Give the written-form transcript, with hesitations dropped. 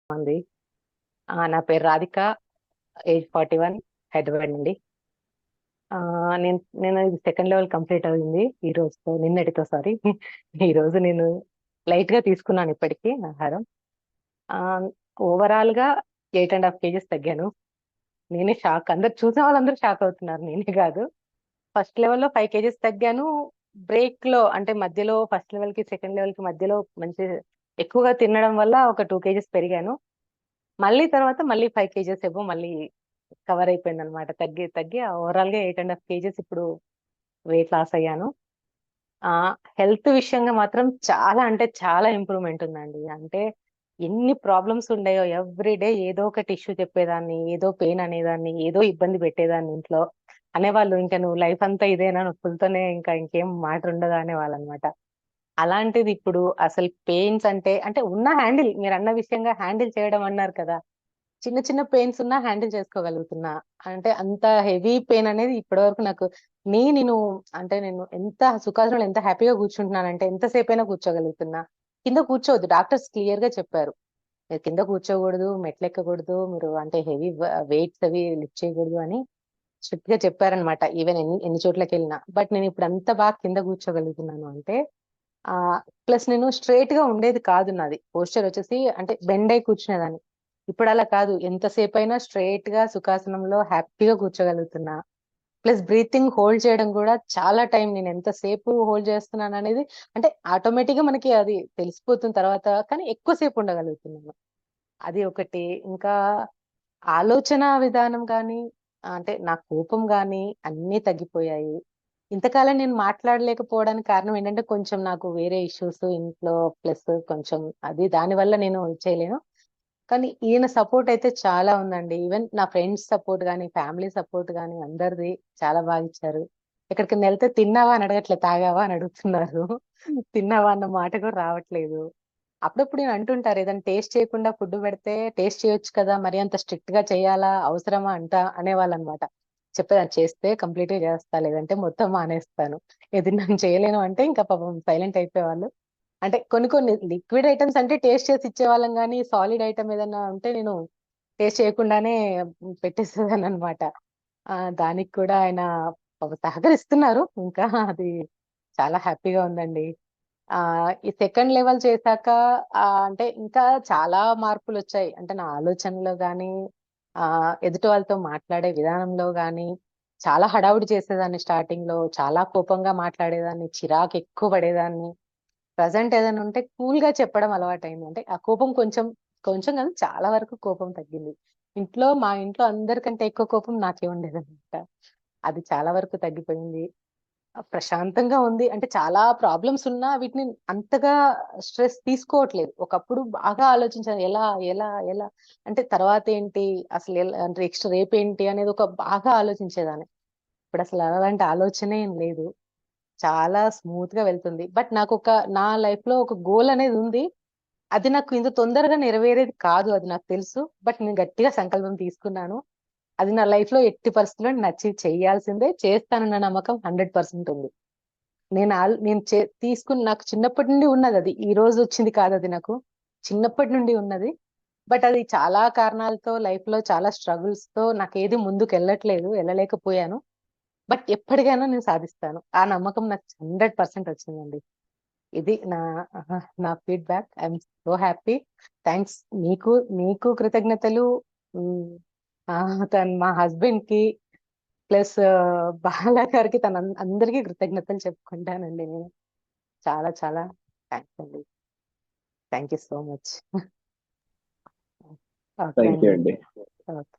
ఉంది. నా పేరు రాధిక. ఏజ్ 41. హైదరాబాద్ నుండి. నేను నేను ఇది సెకండ్ లెవెల్ కంప్లీట్ అయింది ఈ రోజుతో, నిన్నటితో సారీ. ఈ రోజు నేను లైట్ గా తీసుకున్నాను ఇప్పటికీ ఆహారం. ఓవరాల్ గా 8.5 kgs తగ్గాను. నేనే షాక్, అందరు చూసిన వాళ్ళందరూ షాక్ అవుతున్నారు, నేనే కాదు. ఫస్ట్ లెవెల్ లో 5 kgs తగ్గాను. బ్రేక్ లో అంటే మధ్యలో ఫస్ట్ లెవెల్ కి సెకండ్ లెవెల్ కి మధ్యలో మంచి ఎక్కువగా తినడం వల్ల ఒక 2 kgs పెరిగాను. మళ్ళీ తర్వాత మళ్ళీ 5 kgs ఏమో మళ్ళీ కవర్ అయిపోయింది అనమాట. తగ్గి తగ్గి ఓవరాల్ గా 8.5 kgs ఇప్పుడు వెయిట్ లాస్ అయ్యాను. ఆ హెల్త్ విషయంగా మాత్రం చాలా అంటే చాలా ఇంప్రూవ్మెంట్ ఉందండి. అంటే ఎన్ని ప్రాబ్లమ్స్ ఉండేయో ఎవ్రీ డే ఏదో ఒకటి ఇష్యూ చెప్పేదాన్ని, ఏదో పెయిన్ అనేదాన్ని, ఏదో ఇబ్బంది పెట్టేదాన్ని ఇంట్లో. అనేవాళ్ళు ఇంకా నువ్వు లైఫ్ అంతా ఇదేనా, నొప్పులతోనే ఇంకా ఇంకేం మాట ఉండదా అనేవాళ్ళు అనమాట. అలాంటిది ఇప్పుడు అసలు పెయిన్స్ అంటే అంటే ఉన్న హ్యాండిల్, మీరు అన్న విషయంగా హ్యాండిల్ చేయడం అన్నారు కదా, చిన్న చిన్న పెయిన్స్ ఉన్నా హ్యాండిల్ చేసుకోగలుగుతున్నా. అంటే అంత హెవీ పెయిన్ అనేది ఇప్పటి వరకు నాకు నేను అంటే నేను ఎంత సుఖాసనంలో ఎంత హ్యాపీగా కూర్చుంటున్నానంటే ఎంతసేపు అయినా కూర్చోగలుగుతున్నా. కింద కూర్చోవద్దు, డాక్టర్స్ క్లియర్ గా చెప్పారు. మీరు కింద కూర్చోకూడదు, మెట్లు ఎక్కకూడదు, మీరు అంటే హెవీ వెయిట్స్ అవి లిఫ్ట్ చేయకూడదు అని స్ట్రిక్ట్ గా చెప్పారనమాట. ఈవెన్ ఎన్ని ఎన్ని చోట్లకి వెళ్ళినా. బట్ నేను ఇప్పుడు అంత బాగా కింద కూర్చోగలుగుతున్నాను అంటే ఆ ప్లస్ నేను స్ట్రైట్ గా ఉండేది కాదు, నాది పోస్చర్ వచ్చేసి అంటే బెండ్ అయి కూర్చునేదాన్ని. ఇప్పుడు అలా కాదు, ఎంతసేపు అయినా స్ట్రైట్ గా సుఖాసనంలో హ్యాపీగా కూర్చోగలుగుతున్నా. ప్లస్ బ్రీతింగ్ హోల్డ్ చేయడం కూడా చాలా టైం, నేను ఎంతసేపు హోల్డ్ చేస్తున్నాను అనేది అంటే ఆటోమేటిక్ గా మనకి అది తెలిసిపోతున్న తర్వాత, కానీ ఎక్కువసేపు ఉండగలుగుతున్నాను. అది ఒకటి. ఇంకా ఆలోచన విధానం గాని, అంటే నా కోపం గాని అన్నీ తగ్గిపోయాయి. ఇంతకాలం నేను మాట్లాడలేకపోవడానికి కారణం ఏంటంటే కొంచెం నాకు వేరే ఇష్యూస్ ఇంట్లో, ప్లస్ కొంచెం అది దాని వల్ల నేను చేయలేను. కానీ ఈయన సపోర్ట్ అయితే చాలా ఉందండి. ఈవెన్ నా ఫ్రెండ్స్ సపోర్ట్ గాని, ఫ్యామిలీ సపోర్ట్ గాని అందరిది చాలా బాగా ఇచ్చారు. ఎక్కడికైనా వెళ్తే తిన్నావా అని అడగట్లే, తాగావా అని అడుగుతున్నారు. తిన్నావా అన్న మాట కూడా రావట్లేదు. అప్పుడప్పుడు నేను అంటుంటారు, ఏదైనా టేస్ట్ చేయకుండా ఫుడ్ పెడితే టేస్ట్ చేయొచ్చు కదా, మరి అంత స్ట్రిక్ట్ గా చేయాలా, అవసరమా అంట అనేవాళ్ళు అనమాట. చెప్పేదాన్ని, చేస్తే కంప్లీట్ గా చేస్తా, లేదంటే మొత్తం మానేస్తాను. ఇది నేను చేయలేను అంటే ఇంకా పాపం సైలెంట్ అయిపోయేవాళ్ళు. అంటే కొన్ని కొన్ని లిక్విడ్ ఐటమ్స్ అంటే టేస్ట్ చేసి ఇచ్చేవాళ్ళం గానీ, సాలిడ్ ఐటమ్ ఏదన్నా ఉంటే నేను టేస్ట్ చేయకుండానే పెట్టేసేదాన్ని అనమాట. దానికి కూడా ఆయన పాపం సహకరిస్తున్నారు. ఇంకా అది చాలా హ్యాపీగా ఉందండి. ఈ సెకండ్ లెవెల్ చేశాక అంటే ఇంకా చాలా మార్పులొచ్చాయి. అంటే నా ఆలోచనలో గానీ, ఎదుటి వాళ్ళతో మాట్లాడే విధానంలో గానీ, చాలా హడావుడి చేసేదాన్ని స్టార్టింగ్‌లో. చాలా కోపంగా మాట్లాడేదాన్ని, చిరాకు ఎక్కువ పడేదాన్ని. ప్రెజెంట్ ఏదైనా ఉంటే కూల్‌గా చెప్పడం అలవాటయింది. అంటే ఆ కోపం కొంచెం, కొంచెం కాదు చాలా వరకు కోపం తగ్గింది. మా ఇంట్లో అందరికంటే ఎక్కువ కోపం నాకే ఉండేదనమాట. అది చాలా వరకు తగ్గిపోయింది. ప్రశాంతంగా ఉంది. అంటే చాలా ప్రాబ్లమ్స్ ఉన్నా వీటిని అంతగా స్ట్రెస్ తీసుకోవట్లేదు. ఒకప్పుడు బాగా ఆలోచించాను. ఎలా, ఎలా, ఎలా అంటే తర్వాతేంటి? అసలు ఎలా అంటే నెక్స్ట్ రేపేంటి? అనేది ఒక బాగా ఆలోచించేదాన్ని. ఇప్పుడసలు అలాంటి ఆలోచనే ఏం లేదు. చాలా స్మూత్ గా వెళ్తుంది. బట్ నా లైఫ్ లో ఒక గోల్ అనేది ఉంది. అది నాకు ఇంత తొందరగా నెరవేరేది కాదు, అది నాకు తెలుసు. బట్ నేను గట్టిగా సంకల్పం తీసుకున్నాను. అది నా లైఫ్ లో ఎట్టి పరిస్థితుల్లో నేను అచీవ్ చేయాల్సిందే. చేస్తానన్న నమ్మకం 100% ఉంది. నేను తీసుకున్న, నాకు చిన్నప్పటి నుండి ఉన్నది అది. ఈ రోజు వచ్చింది కాదు అది నాకు. చిన్నప్పటి నుండి ఉన్నది. బట్ అది చాలా కారణాలతో లైఫ్ లో చాలా స్ట్రగుల్స్ తో నాకేది ముందుకెళ్ళట్లేదు. వెళ్ళలేకపోయాను. బట్ ఎప్పటికైనా నేను సాధిస్తాను. ఆ నమ్మకం నాకు 100% వచ్చిందండి. ఇది నా feedback. I'm so happy. Thanks. మీకు మీకు కృతజ్ఞతలు. హ్మ్. మా హస్బెండ్‌కి ప్లస్ బాలా గారికి అందరికీ కృతజ్ఞతలు చెప్పుకుంటానండి నేను. చాలా చాలా థాంక్స్ అండి. Thank you so much. Okay thank you అండి. అండి. ఓకే.